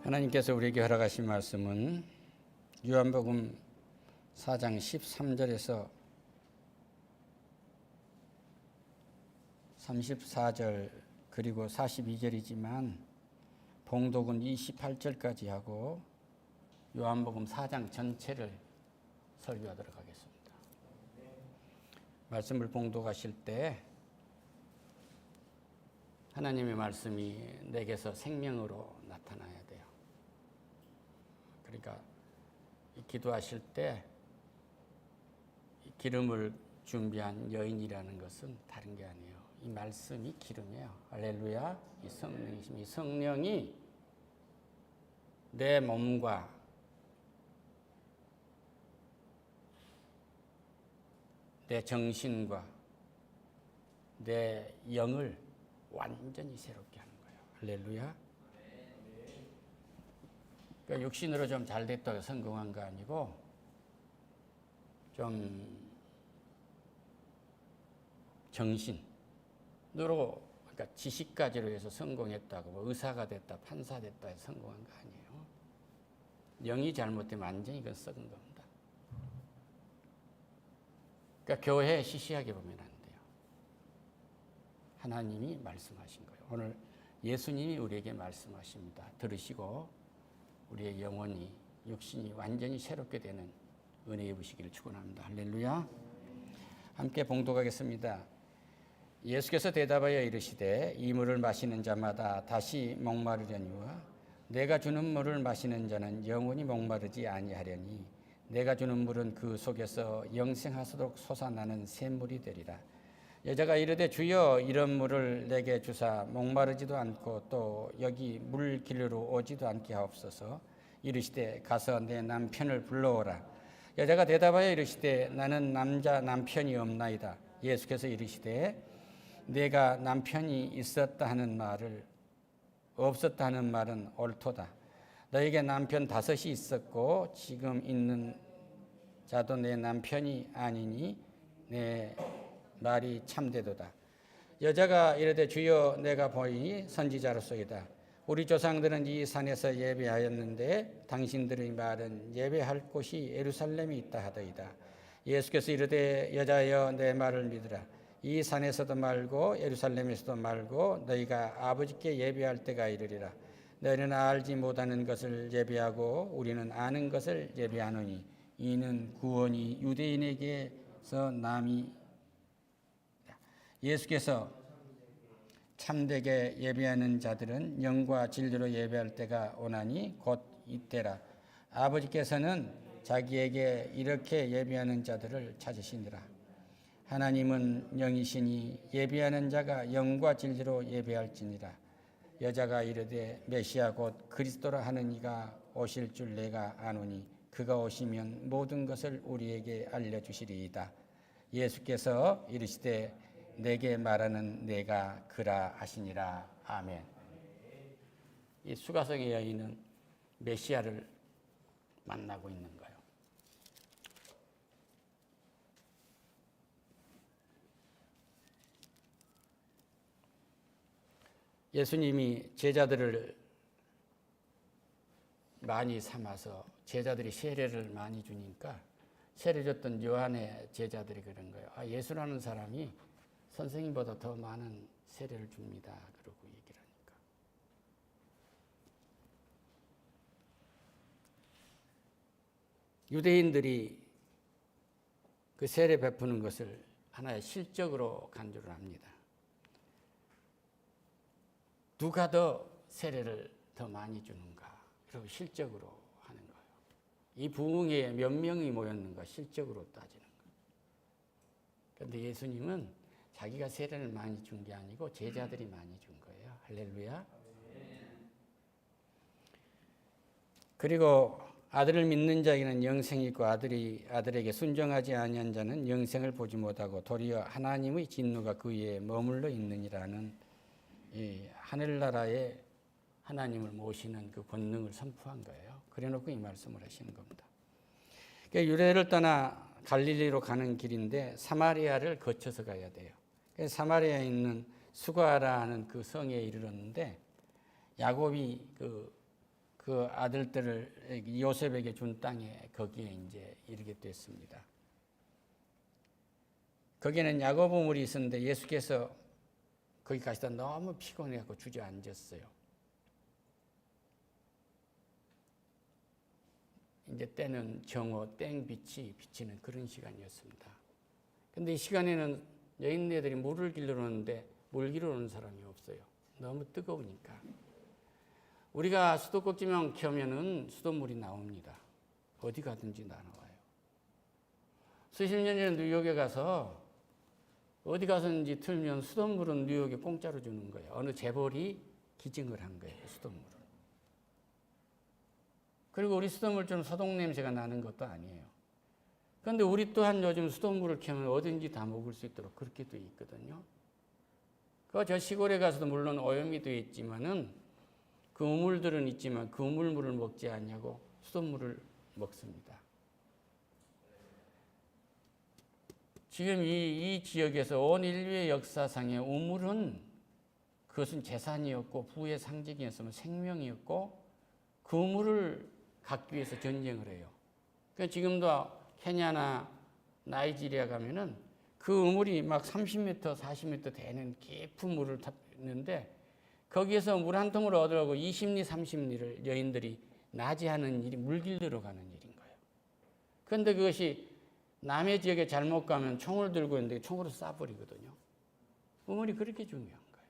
하나님께서 우리에게 허락하신 말씀은 요한복음 4장 13절에서 34절 그리고 42절이지만 봉독은 28절까지 하고 요한복음 4장 전체를 설교하도록 하겠습니다. 말씀을 봉독하실 때 하나님의 말씀이 내게서 생명으로 나타나야 돼요. 그러니까 기도하실 때 기름을 준비한 여인이라는 것은 다른 게 아니에요. 이 말씀이 기름이에요. 할렐루야. 이 성령이십니다. 이 성령이 내 몸과 내 정신과 내 영을 완전히 새롭게 하는 거예요. 할렐루야. 그러니까 육신으로 좀 잘 됐다고 성공한 거 아니고 좀 정신으로, 그러니까 지식까지로 해서 성공했다고 뭐 의사가 됐다 판사 됐다 해서 성공한 거 아니에요. 영이 잘못되면 완전히 그건 썩은 겁니다. 그러니까 교회 시시하게 보면 안 돼요. 하나님이 말씀하신 거예요. 오늘 예수님이 우리에게 말씀하십니다. 들으시고 우리의 영혼이 육신이 완전히 새롭게 되는 은혜 입으시기를 축원합니다. 할렐루야. 함께 봉독하겠습니다. 예수께서 대답하여 이르시되 이 물을 마시는 자마다 다시 목마르려니와 내가 주는 물을 마시는 자는 영원히 목마르지 아니하려니 내가 주는 물은 그 속에서 영생하도록 솟아나는 샘물이 되리라. 여자가 이르되 주여 이런 물을 내게 주사 목마르지도 않고 또 여기 물 길로 오지도 않게 하옵소서. 이르시되 가서 내 남편을 불러오라. 여자가 대답하여 이르시되 나는 남편이 없나이다. 예수께서 이르시되 내가 남편이 있었다 하는 말을 없었다 하는 말은 옳도다. 너에게 남편 5이 있었고 지금 있는 자도 내 남편이 아니니 내 말이 참되도다. 여자가 이르되 주여 내가 보이니 선지자로소이다. 우리 조상들은 이 산에서 예배하였는데 당신들의 말은 예배할 곳이 예루살렘에 있다 하더이다. 예수께서 이르되 여자여 내 말을 믿으라. 이 산에서도 말고 예루살렘에서도 말고 너희가 아버지께 예배할 때가 이르리라. 너희는 알지 못하는 것을 예배하고 우리는 아는 것을 예배하노니 이는 구원이 유대인에게서 남이. 예수께서 참되게 예배하는 자들은 영과 진리로 예배할 때가 오나니 곧 이때라. 아버지께서는 자기에게 이렇게 예배하는 자들을 찾으시니라. 하나님은 영이시니 예배하는 자가 영과 진리로 예배할지니라. 여자가 이르되 메시아 곧 그리스도라 하는 이가 오실 줄 내가 아노니 그가 오시면 모든 것을 우리에게 알려주시리이다. 예수께서 이르시되 내게 말하는 내가 그라 하시니라. 아멘. 이 수가성의 여인은 메시아를 만나고 있는 거예요. 예수님이 제자들을 많이 삼아서 제자들이 세례를 많이 주니까 세례 줬던 요한의 제자들이 그런 거예요. 예수라는 사람이 선생님보다 더 많은 세례를 줍니다. 그러고 얘기를 하니까. 유대인들이 그 세례 베푸는 것을 하나의 실적으로 간주를 합니다. 누가 더 세례를 더 많이 주는가? 그리고 실적으로 하는 거예요. 이 부흥회에 몇 명이 모였는가? 실적으로 따지는 거예요. 그런데 예수님은 자기가 세례를 많이 준 게 아니고 제자들이 많이 준 거예요. 할렐루야. 그리고 아들을 믿는 자에게는 영생이 있고 아들에게 순종하지 아니한 자는 영생을 보지 못하고 도리어 하나님의 진노가 그 위에 머물러 있느니라는 이 하늘나라에 하나님을 모시는 그 권능을 선포한 거예요. 그래놓고 이 말씀을 하시는 겁니다. 그러니까 유대를 떠나 갈릴리로 가는 길인데 사마리아를 거쳐서 가야 돼요. 사마리아에 있는 수가라는 그 성에 이르렀는데 야곱이 그 그 아들들을 요셉에게 준 땅에 거기에 이제 이르게 됐습니다. 거기에는 야곱 우물이 있었는데 예수께서 거기 가시다 너무 피곤해갖고 주저앉았어요. 이제 때는 정오 땡빛이 비치는 그런 시간이었습니다. 근데 이 시간에는 여인네들이 물을 길러 오는데 물 길러 오는 사람이 없어요. 너무 뜨거우니까. 우리가 수도꼭지만 켜면은 수돗물이 나옵니다. 어디 가든지 나와요. 수십 년 전에 뉴욕에 가서 어디 가서든지 틀면 수돗물은 뉴욕에 공짜로 주는 거예요. 어느 재벌이 기증을 한 거예요. 수돗물을. 그리고 우리 수돗물처럼 소독 냄새가 나는 것도 아니에요. 그런데 우리 또한 요즘 수돗물을 켜면 어딘지 다 먹을 수 있도록 그렇게 돼 있거든요. 저 시골에 가서도 물론 오염이 되어 있지만은 그 우물들은 있지만 그 우물물을 먹지 않냐고 수돗물을 먹습니다. 지금 이 지역에서 온 인류의 역사상의 우물은 그것은 재산이었고 부의 상징이었으면 생명이었고 그 우물을 갖기 위해서 전쟁을 해요. 그러니까 지금도 케냐나 나이지리아 가면은 그 우물이 막 30m, 40m 되는 깊은 물을 탔는데 거기에서 물 한 통을 얻으려고 20리, 30리를 여인들이 낮에 하는 일이 물 길러 가는 일인 거예요. 그런데 그것이 남의 지역에 잘못 가면 총을 들고 있는데 총으로 쏴버리거든요. 우물이 그렇게 중요한 거예요.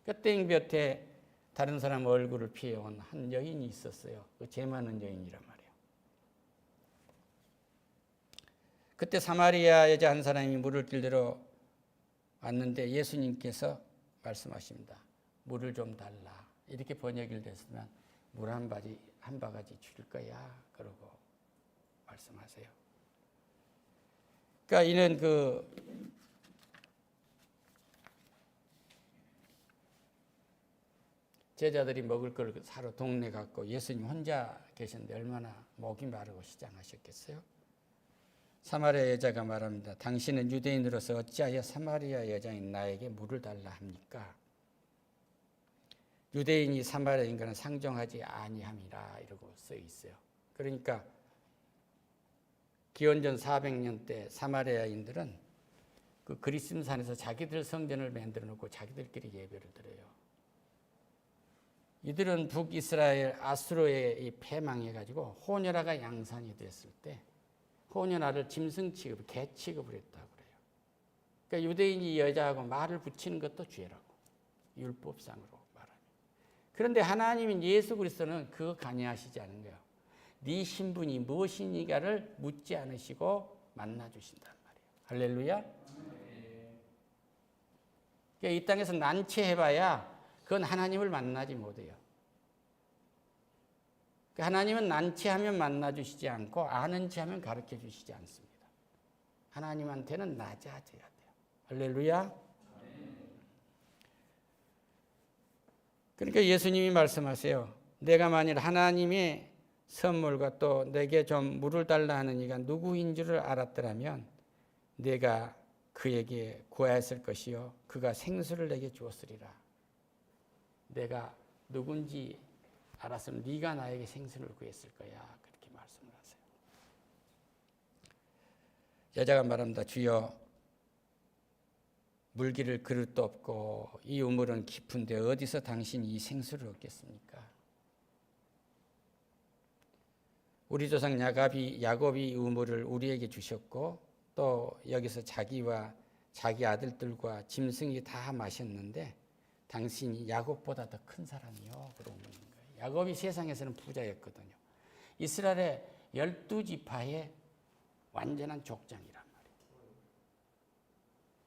그 땡볕에 다른 사람 얼굴을 피해온 한 여인이 있었어요. 그 죄 많은 여인이란 말이에요. 그때 사마리아 여자 한 사람이 물을 길러 왔는데 예수님께서 말씀하십니다. 물을 좀 달라. 이렇게 번역이 됐으면 물 한 바가지 줄 거야. 그러고 말씀하세요. 그러니까 이는 제자들이 먹을 걸 사러 동네 갔고 예수님 혼자 계셨는데 얼마나 목이 마르고 시장하셨겠어요? 사마리아 여자가 말합니다. 당신은 유대인으로서 어찌하여 사마리아 여자인 나에게 물을 달라 합니까? 유대인이 사마리아인과는 상종하지 아니함이라 이러고 써 있어요. 그러니까 기원전 400년 때 사마리아인들은 그 그리심산에서 자기들 성전을 만들어 놓고 자기들끼리 예배를 드려요. 이들은 북이스라엘 아수르에 패망해가지고 호녀라가 양산이 됐을 때 호녀라를 짐승 취급, 개 취급을 했다고 그래요. 그러니까 유대인이 여자하고 말을 붙이는 것도 죄라고 율법상으로 말하면. 그런데 하나님인 예수 그리스도는 그거 관여하시지 않은 거예요. 네 신분이 무엇이니가를 묻지 않으시고 만나주신단 말이에요. 할렐루야. 그러니까 이 땅에서 난처해봐야 그건 하나님을 만나지 못해요. 하나님은 난처하면 만나주시지 않고 아는 체하면 가르쳐주시지 않습니다. 하나님한테는 낮아져야 돼요. 할렐루야. 그러니까 예수님이 말씀하세요. 내가 만일 하나님의 선물과 또 내게 좀 물을 달라 하는 이가 누구인 줄을 알았더라면 내가 그에게 구하였을 것이요 그가 생수를 내게 주었으리라. 내가 누군지 알았으면 네가 나에게 생수를 구했을 거야. 그렇게 말씀을 하세요. 여자가 말합니다. 주여 물기를 그릇도 없고 이 우물은 깊은데 어디서 당신이 이 생수를 얻겠습니까? 우리 조상 야곱이 우물을 우리에게 주셨고 또 여기서 자기와 자기 아들들과 짐승이 다 마셨는데 당신이 야곱보다 더 큰 사람이요. 그러고 있는 거예요. 야곱이 세상에서는 부자였거든요. 이스라엘의 12지파의 완전한 족장이란 말이에요.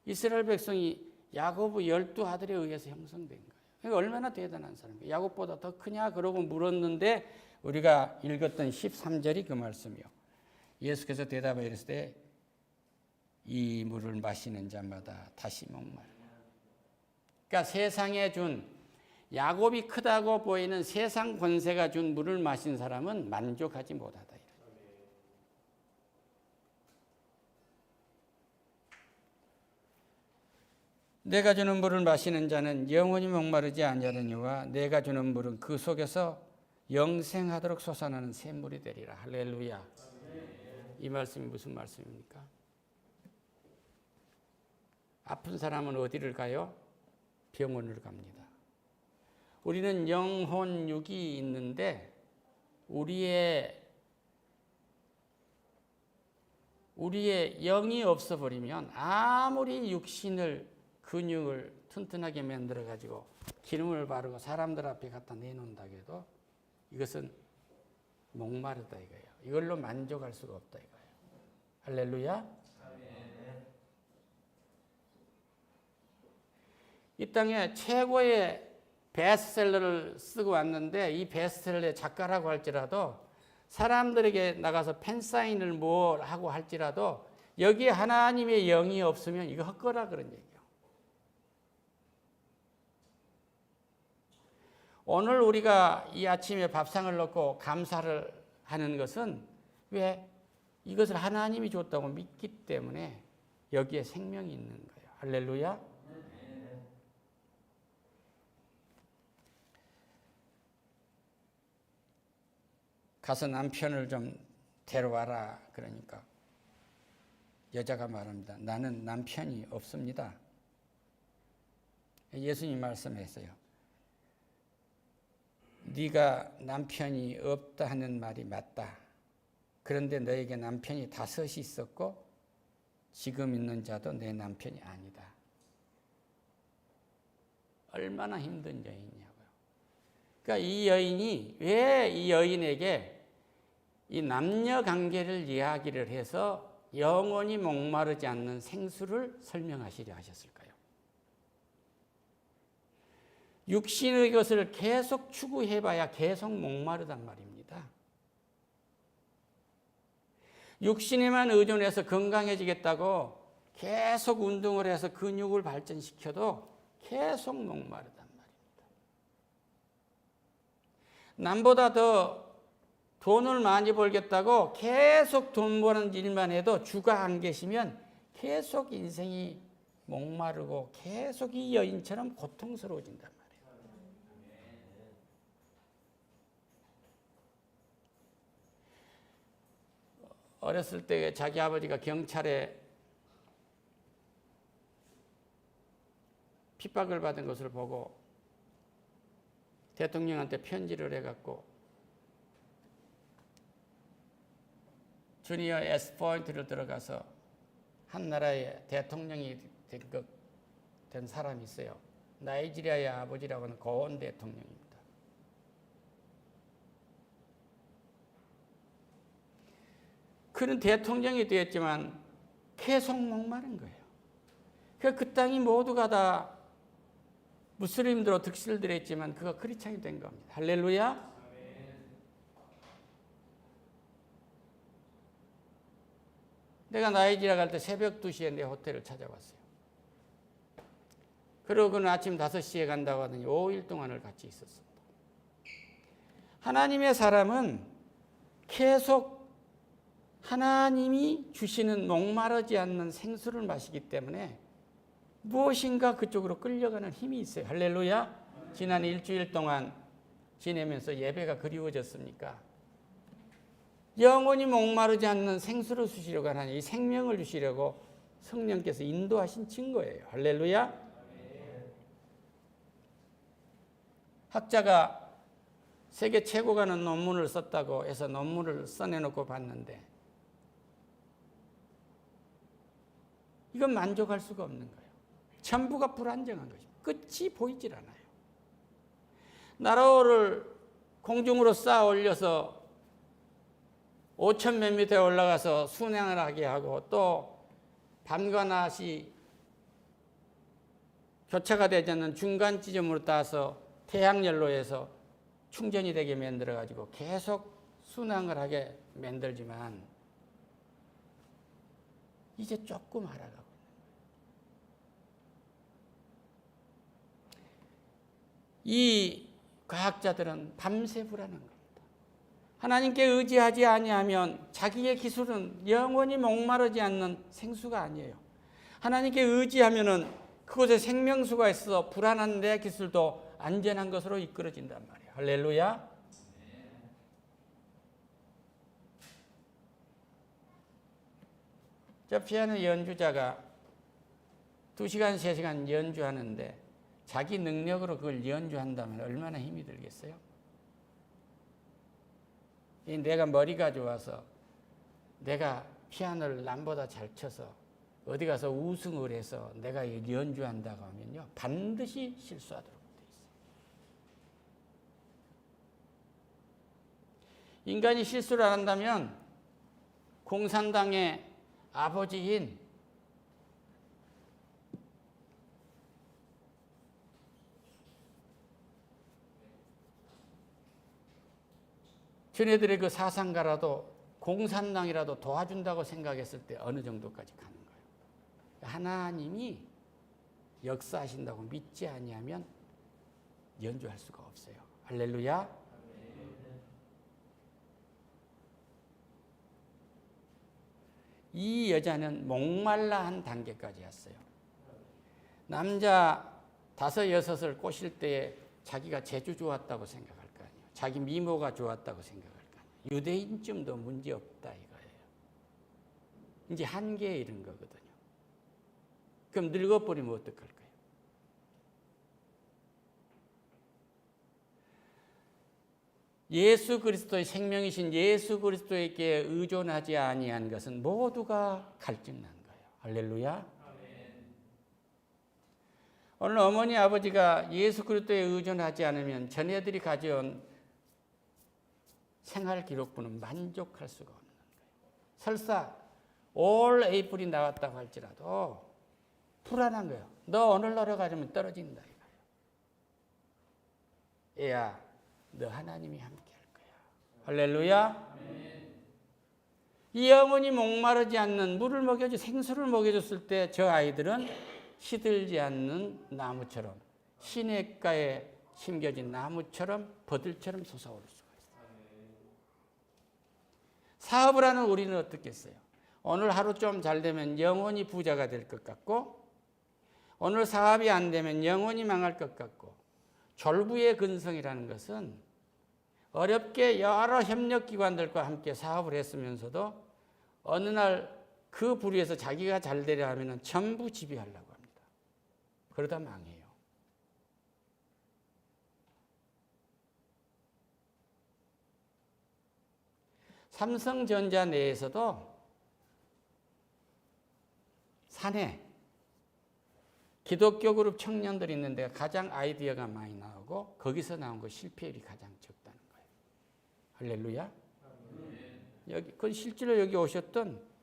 이스라엘 백성이 야곱의 12아들에 의해서 형성된 거예요. 그러니까 얼마나 대단한 사람이에요. 야곱보다 더 크냐? 그러고 물었는데 우리가 읽었던 13절이 그 말씀이요. 예수께서 대답하여 이르시되 이 물을 마시는 자마다 다시 목마르. 그러니까 세상에 준 야곱이 크다고 보이는 세상 권세가 준 물을 마신 사람은 만족하지 못하다. 내가 주는 물을 마시는 자는 영원히 목마르지 아니하느니와 내가 주는 물은 그 속에서 영생하도록 솟아나는 샘물이 되리라. 할렐루야. 이 말씀이 무슨 말씀입니까? 아픈 사람은 어디를 가요? 병원을 갑니다. 우리는 영혼, 육이 있는데 우리의 영이 없어버리면 아무리 육신을, 근육을 튼튼하게 만들어가지고 기름을 바르고 사람들 앞에 갖다 내놓는다 해도 이것은 목마르다 이거예요. 이걸로 만족할 수가 없다 이거예요. 할렐루야. 이 땅에 최고의 베스트셀러를 쓰고 왔는데 이 베스트셀러의 작가라고 할지라도 사람들에게 나가서 팬사인을 뭘 하고 할지라도 여기에 하나님의 영이 없으면 이거 헛거라 그런 얘기예요. 오늘 우리가 이 아침에 밥상을 넣고 감사를 하는 것은 왜? 이것을 하나님이 줬다고 믿기 때문에 여기에 생명이 있는 거예요. 할렐루야. 가서 남편을 좀 데려와라 그러니까 여자가 말합니다. 나는 남편이 없습니다. 예수님 말씀했어요. 네가 남편이 없다 하는 말이 맞다. 그런데 너에게 남편이 5이 있었고 지금 있는 자도 내 남편이 아니다. 얼마나 힘든 여인이냐고요. 그러니까 이 여인이 왜 이 여인에게 이 남녀 관계를 이야기를 해서 영원히 목마르지 않는 생수를 설명하시려 하셨을까요? 육신의 것을 계속 추구해봐야 계속 목마르단 말입니다. 육신에만 의존해서 건강해지겠다고 계속 운동을 해서 근육을 발전시켜도 계속 목마르단 말입니다. 남보다 더 돈을 많이 벌겠다고 계속 돈 버는 일만 해도 주가 안 계시면 계속 인생이 목마르고 계속 이 여인처럼 고통스러워진단 말이에요. 어렸을 때 자기 아버지가 경찰에 핍박을 받은 것을 보고 대통령한테 편지를 해갖고 주니어 S포인트를 들어가서 한 나라의 대통령이 된 사람이 있어요. 나이지리아의 아버지라고 하는 고원 대통령입니다. 그는 대통령이 되었지만 계속 목마른 거예요. 그 땅이 모두가 다 무슬림들로 득실들했지만 그가 크리스찬이 된 겁니다. 할렐루야. 내가 나이지리아 갈 때 새벽 2시에 내 호텔을 찾아왔어요. 그리고 그는 아침 5시에 간다고 하더니 5일 동안을 같이 있었습니다. 하나님의 사람은 계속 하나님이 주시는 목마르지 않는 생수를 마시기 때문에 무엇인가 그쪽으로 끌려가는 힘이 있어요. 할렐루야. 지난 일주일 동안 지내면서 예배가 그리워졌습니까? 영원히 목마르지 않는 생수를 주시려고 하나님, 이 생명을 주시려고 성령께서 인도하신 증거예요. 할렐루야. 학자가 세계 최고가 하는 논문을 썼다고 해서 논문을 써내놓고 봤는데 이건 만족할 수가 없는 거예요. 전부가 불안정한 것입니다. 끝이 보이질 않아요. 나라를 공중으로 쌓아 올려서 5,000몇 미터에 올라가서 순항을 하게 하고 또 밤과 낮이 교차가 되지 않는 중간 지점으로 따서 태양연로에서 충전이 되게 만들어가지고 계속 순항을 하게 만들지만 이제 조금 알아가고 있는 거예요. 이 과학자들은 밤새 불안한 겁니다. 하나님께 의지하지 아니하면 자기의 기술은 영원히 목마르지 않는 생수가 아니에요. 하나님께 의지하면은 그곳에 생명수가 있어 불안한 내 기술도 안전한 것으로 이끌어진단 말이에요. 할렐루야. 저 피아노 연주자가 2시간, 3시간 연주하는데 자기 능력으로 그걸 연주한다면 얼마나 힘이 들겠어요? 내가 머리가 좋아서 내가 피아노를 남보다 잘 쳐서 어디 가서 우승을 해서 내가 연주한다고 하면요, 반드시 실수하도록 돼 있어요. 인간이 실수를 안 한다면 공산당의 아버지인 저네들의 그 사상가라도 공산당이라도 도와준다고 생각했을 때 어느 정도까지 가는 거예요. 하나님이 역사하신다고 믿지 아니하면 연주할 수가 없어요. 할렐루야. 이 여자는 목말라 한 단계까지 왔어요. 남자 5, 6을 꼬실 때에 자기가 재주 좋았다고 생각할 거 아니에요. 자기 미모가 좋았다고 생각할 거 아니에요. 유대인쯤도 문제없다 이거예요. 이제 한계에 이른 거거든요. 그럼 늙어버리면 어떡할 거예요? 예수 그리스도의 생명이신 예수 그리스도에게 의존하지 아니한 것은 모두가 갈증난 거예요. 할렐루야. 오늘 어머니 아버지가 예수 그리스도에 의존하지 않으면 자녀들이 가져온 생활 기록부는 만족할 수가 없는 거예요. 설사 올 에이플이 나왔다고 할지라도 불안한 거예요. 너 오늘 놀러 가려면 떨어진다 이거예요. 애야, 너 하나님이 함께 할 거야. 할렐루야. 이 어머니 목마르지 않는 물을 먹여줘 생수를 먹여줬을 때 저 아이들은 시들지 않는 나무처럼 시냇가에 심겨진 나무처럼 버들처럼 솟아오를 수가 있어요. 사업을 하는 우리는 어떻겠어요? 오늘 하루 좀 잘 되면 영원히 부자가 될 것 같고 오늘 사업이 안 되면 영원히 망할 것 같고 졸부의 근성이라는 것은 어렵게 여러 협력기관들과 함께 사업을 했으면서도 어느 날 그 부류에서 자기가 잘 되려 하면 전부 지배하려고 합니다. 그러다 망해요. 삼성전자 내에서도 사내 기독교 그룹 청년들이 있는 데가 가장 아이디어가 많이 나오고 거기서 나온 거 실패율이 가장 적다는 거예요. 할렐루야. 여기 그 실제로 여기 오셨던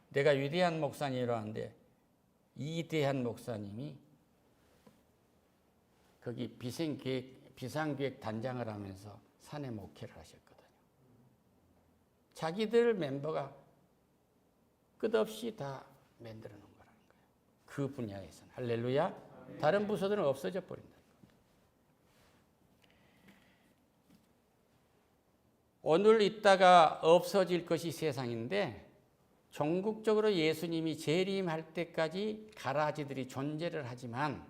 내가 위대한 목사님이라고 하는데 이대한 목사님이 거기 비상기획 단장을 하면서 사내 목회를 하셨거든요. 자기들 멤버가 끝없이 다 만들어 놓은 거라는 거예요. 그 분야에서는. 할렐루야. 다른 부서들은 없어져 버린다. 오늘 있다가 없어질 것이 세상인데 전국적으로 예수님이 재림할 때까지 가라지들이 존재를 하지만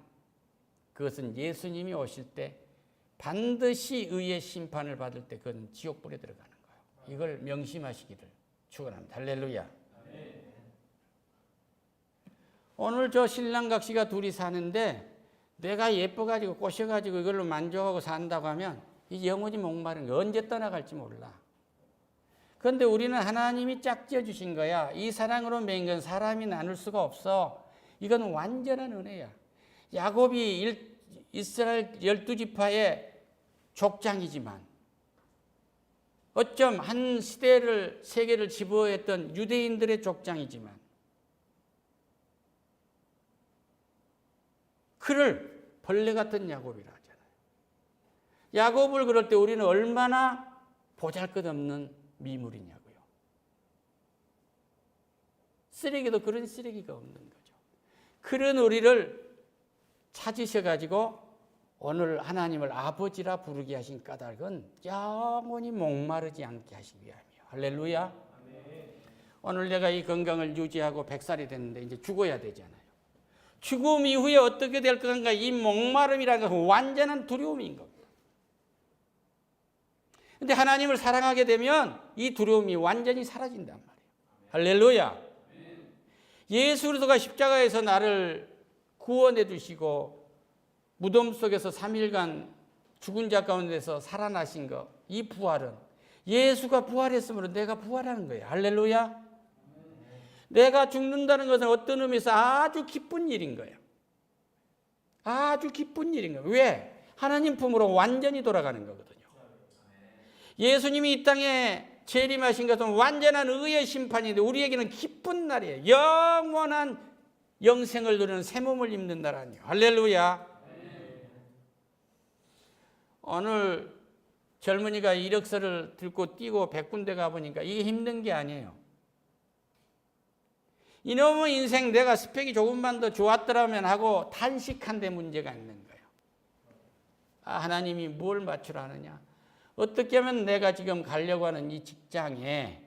그것은 예수님이 오실 때 반드시 의의 심판을 받을 때 그건 지옥불에 들어가는 거예요. 이걸 명심하시기를 축원합니다. 할렐루야. 오늘 저 신랑 각시가 둘이 사는데 내가 예뻐가지고 꼬셔가지고 이걸로 만족하고 산다고 하면 이 영혼이 목마른 거 언제 떠나갈지 몰라. 그런데 우리는 하나님이 짝지어 주신 거야. 이 사랑으로 맺은 건 사람이 나눌 수가 없어. 이건 완전한 은혜야. 야곱이 이스라엘 12지파의 족장이지만 어쩜 한 세계를 지배했던 유대인들의 족장이지만 그를 벌레 같은 야곱이라 하잖아요. 야곱을 그럴 때 우리는 얼마나 보잘것없는 미물이냐고요. 쓰레기도 그런 쓰레기가 없는 거죠. 그런 우리를 찾으셔가지고 오늘 하나님을 아버지라 부르게 하신 까닭은 영원히 목마르지 않게 하시기 위함이에요. 할렐루야. 오늘 내가 이 건강을 유지하고 100살이 됐는데 이제 죽어야 되잖아요. 죽음 이후에 어떻게 될 건가, 이 목마름이라는 것은 완전한 두려움인 겁니다. 근데 하나님을 사랑하게 되면 이 두려움이 완전히 사라진단 말이에요. 할렐루야. 예수 그리스도가 십자가에서 나를 구원해 주시고 무덤 속에서 3일간 죽은 자 가운데서 살아나신 것, 이 부활은 예수가 부활했으므로 내가 부활하는 거예요. 할렐루야. 내가 죽는다는 것은 어떤 의미에서 아주 기쁜 일인 거예요. 아주 기쁜 일인 거예요. 왜? 하나님 품으로 완전히 돌아가는 거거든요. 예수님이 이 땅에 재림하신 것은 완전한 의의 심판인데 우리에게는 기쁜 날이에요. 영원한 영생을 누리는 새 몸을 입는 날 아니에요. 할렐루야. 오늘 젊은이가 이력서를 들고 뛰고 100군데 가보니까 이게 힘든 게 아니에요. 이놈의 인생 내가 스펙이 조금만 더 좋았더라면 하고 탄식한 데 문제가 있는 거예요. 아, 하나님이 뭘 맞추라 하느냐. 어떻게 하면 내가 지금 가려고 하는 이 직장에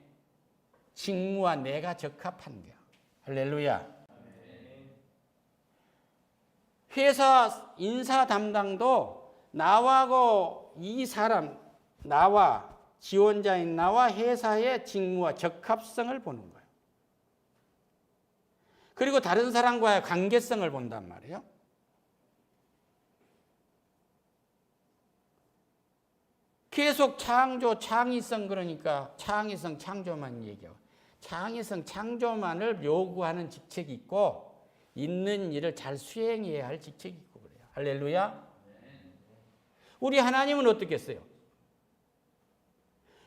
직무와 내가 적합한가. 할렐루야. 회사 인사 담당도 나하고 이 사람, 나와 지원자인 나와 회사의 직무와 적합성을 보는 거예요. 그리고 다른 사람과의 관계성을 본단 말이에요. 계속 창조, 창의성, 그러니까 창의성, 창조만 얘기하고 창의성, 창조만을 요구하는 직책이 있고 있는 일을 잘 수행해야 할 직책이 있고 그래요. 할렐루야. 우리 하나님은 어떻게 했어요?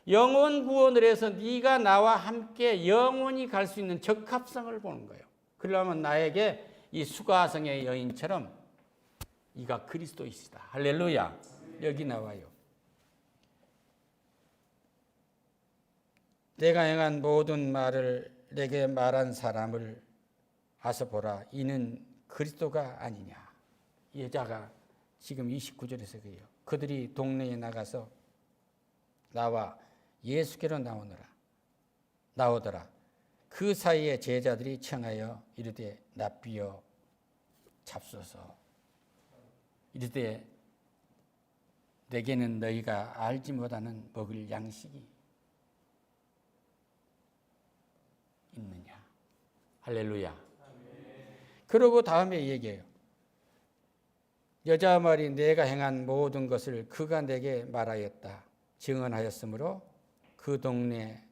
영원 구원을 해서 네가 나와 함께 영원히 갈 수 있는 적합성을 보는 거예요. 그러려면 나에게 이 수가성의 여인처럼 이가 그리스도이시다. 할렐루야. 여기 나와요. 내가 행한 모든 말을 내게 말한 사람을 와서 보라. 이는 그리스도가 아니냐. 여자가 지금 29절에서 그래요. 그들이 동네에 나가서 나와 예수께로 나오더라. 그 사이에 제자들이 청하여 이르되 납비여 잡소서. 이르되 내게는 너희가 알지 못하는 먹을 양식이 있느냐. 할렐루야. 그러고 다음에 얘기해요. 여자 말이 내가 행한 모든 것을 그가 내게 말하였다. 증언하였으므로 그 동네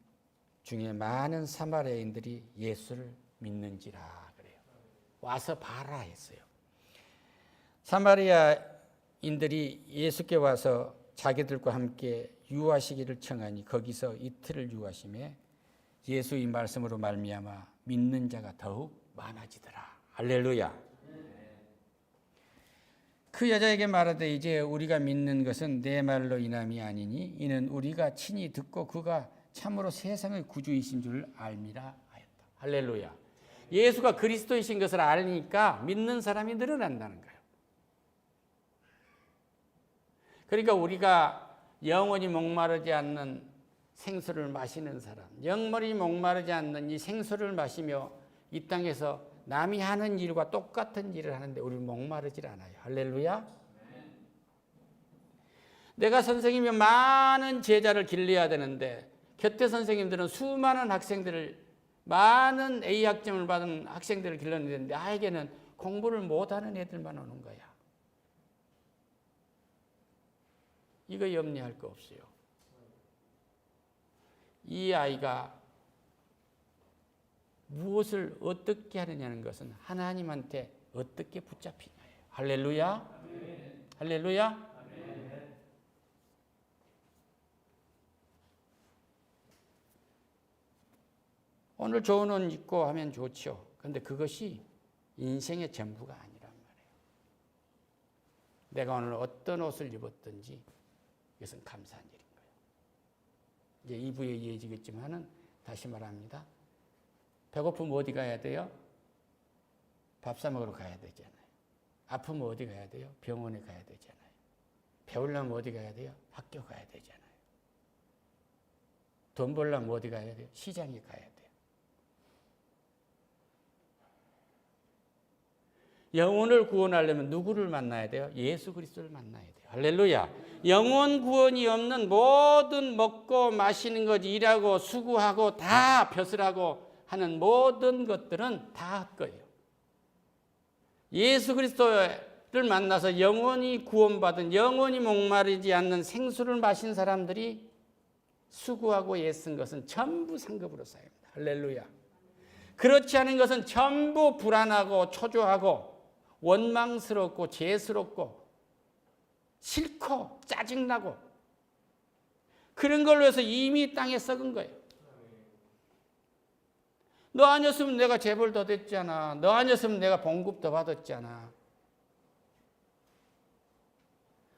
중에 많은 사마리아인들이 예수를 믿는지라 그래요. 와서 봐라 했어요. 사마리아인들이 예수께 와서 자기들과 함께 유하시기를 청하니 거기서 이틀을 유하심에 예수의 말씀으로 말미암아 믿는 자가 더욱 많아지더라. 할렐루야. 그 여자에게 말하되 이제 우리가 믿는 것은 내 말로 인함이 아니니 이는 우리가 친히 듣고 그가 참으로 세상의 구주이신 줄 알미라 하였다. 할렐루야. 예수가 그리스도이신 것을 알니까 믿는 사람이 늘어난다는 거예요. 그러니까 우리가 영원히 목마르지 않는 생수를 마시는 사람, 영원히 목마르지 않는 이 생수를 마시며 이 땅에서 남이 하는 일과 똑같은 일을 하는데 우리는 목마르질 않아요. 할렐루야. 내가 선생님이 많은 제자를 길러야 되는데 곁에 선생님들은 수많은 학생들을, 많은 A학점을 받은 학생들을 길러내는데 나에게는 공부를 못하는 애들만 오는 거야. 이거 염려할 거 없어요. 이 아이가 무엇을 어떻게 하느냐는 것은 하나님한테 어떻게 붙잡히냐예요. 할렐루야. 아멘. 할렐루야. 아멘. 오늘 좋은 옷 입고 하면 좋죠. 그런데 그것이 인생의 전부가 아니란 말이에요. 내가 오늘 어떤 옷을 입었든지 이것은 감사한 일인 거예요. 이제 2부에 이어지겠지만은 다시 말합니다. 배고프면 어디 가야 돼요? 밥 사 먹으러 가야 되잖아요. 아프면 어디 가야 돼요? 병원에 가야 되잖아요. 배우려면 어디 가야 돼요? 학교 가야 되잖아요. 돈 벌려면 어디 가야 돼요? 시장에 가야 돼요. 영혼을 구원하려면 누구를 만나야 돼요? 예수 그리스도를 만나야 돼요. 할렐루야. 영혼 구원이 없는 모든 먹고 마시는 것, 일하고 수고하고 다 벼슬하고 하는 모든 것들은 다 헛거예요. 예수 그리스도를 만나서 영원히 구원받은, 영원히 목마르지 않는 생수를 마신 사람들이 수고하고 애쓴 것은 전부 상급으로 쌓입니다. 할렐루야. 그렇지 않은 것은 전부 불안하고 초조하고 원망스럽고 죄스럽고 싫고 짜증나고 그런 걸로 해서 이미 땅에 썩은 거예요. 너 아니었으면 내가 재벌 더 됐잖아. 너 아니었으면 내가 봉급 더 받았잖아.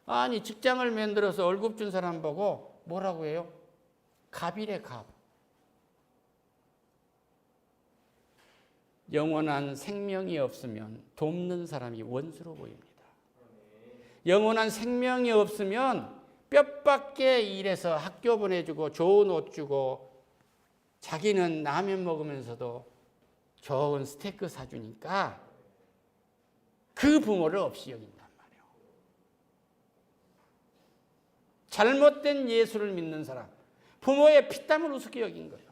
아니 직장을 만들어서 월급 준 사람 보고 뭐라고 해요? 갑이래 갑. 영원한 생명이 없으면 돕는 사람이 원수로 보입니다. 영원한 생명이 없으면 뼈밖에 일해서 학교 보내주고 좋은 옷 주고 자기는 라면 먹으면서도 좋은 스테이크 사주니까 그 부모를 없이 여긴단 말이에요. 잘못된 예수를 믿는 사람, 부모의 피땀을 우습게 여긴 거예요.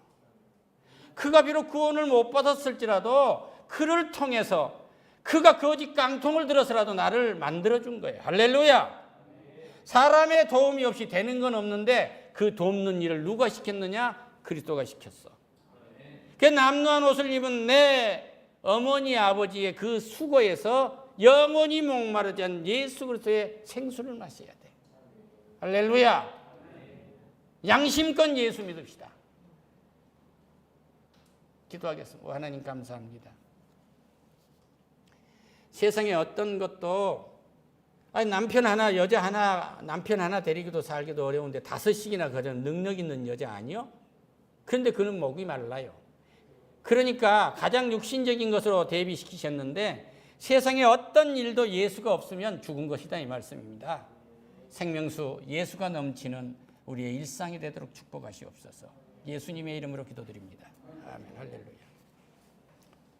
그가 비록 구원을 못 받았을지라도 그를 통해서 그가 거짓 깡통을 들어서라도 나를 만들어준 거예요. 할렐루야. 사람의 도움이 없이 되는 건 없는데 그 돕는 일을 누가 시켰느냐? 그리스도가 시켰어. 그 남루한 옷을 입은 내 어머니 아버지의 그 수고에서 영원히 목마르지 않은 예수 그리스도의 생수를 마셔야 돼. 할렐루야. 양심껏 예수 믿읍시다. 기도하겠습니다. 하나님 감사합니다. 세상에 어떤 것도 남편 하나 여자 하나 남편 하나 데리고도 살기도 어려운데 5씩이나 가진 능력 있는 여자 아니요? 그런데 그는 목이 말라요. 그러니까 가장 육신적인 것으로 대비시키셨는데 세상에 어떤 일도 예수가 없으면 죽은 것이다 이 말씀입니다. 생명수 예수가 넘치는 우리의 일상이 되도록 축복하시옵소서. 예수님의 이름으로 기도드립니다. 아멘. 할렐루야.